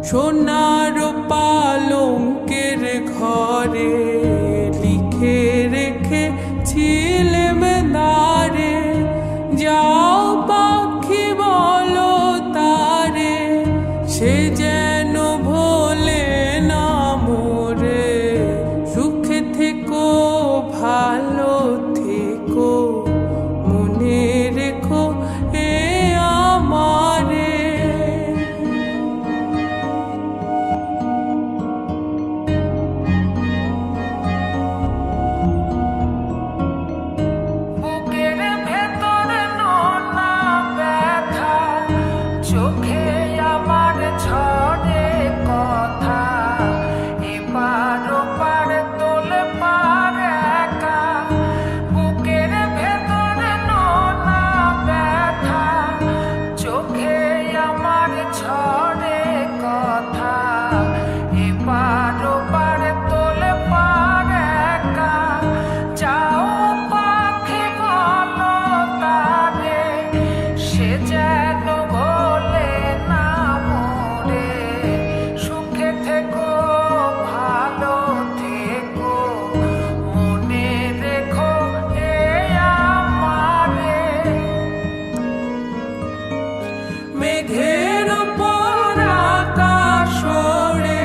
সোনার পালঙ্কের ঘরে লিখে রেখেছিলেম নারে, যাও পাখি বলো তারে, সে যেন ভোলে না মোরে। সুখে থেকো ভালো থেকো, মনে রেখো এ আমারে। বুকের ভেতর নোনা ব্যথা, চোখে আমার ঝরে কথা, এপার ওপার তোলে পার একা। বুকের ভেতর নোনা ব্যথা, চোখে আমার ঝরে কথা, এপার ওপার তোলে পার একা। যাও পাখি বলো তারে, সে যেন ভোলে না মোরে। সুখে থেকো ভালো থেকো, মনে রেখো এ আমারে। মেঘের ওপর আকাশ ওড়ে,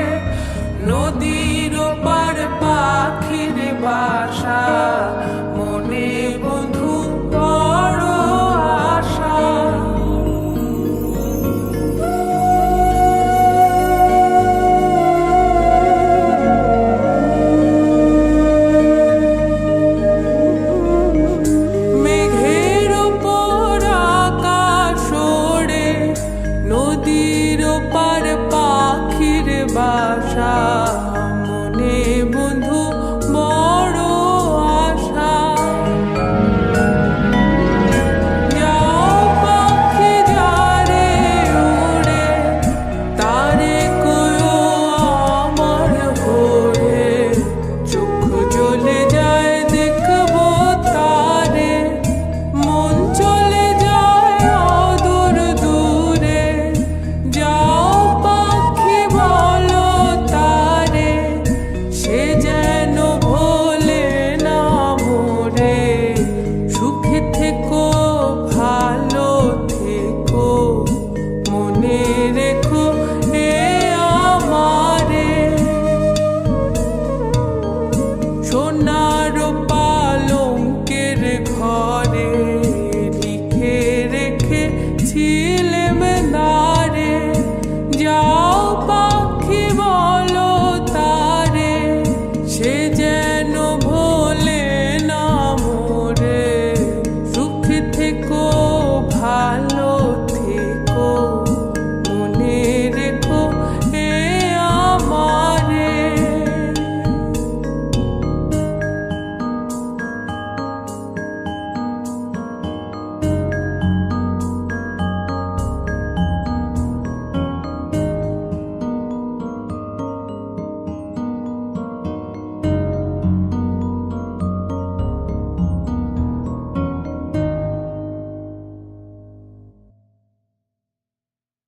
নদীর ওপার পাখির বাসা।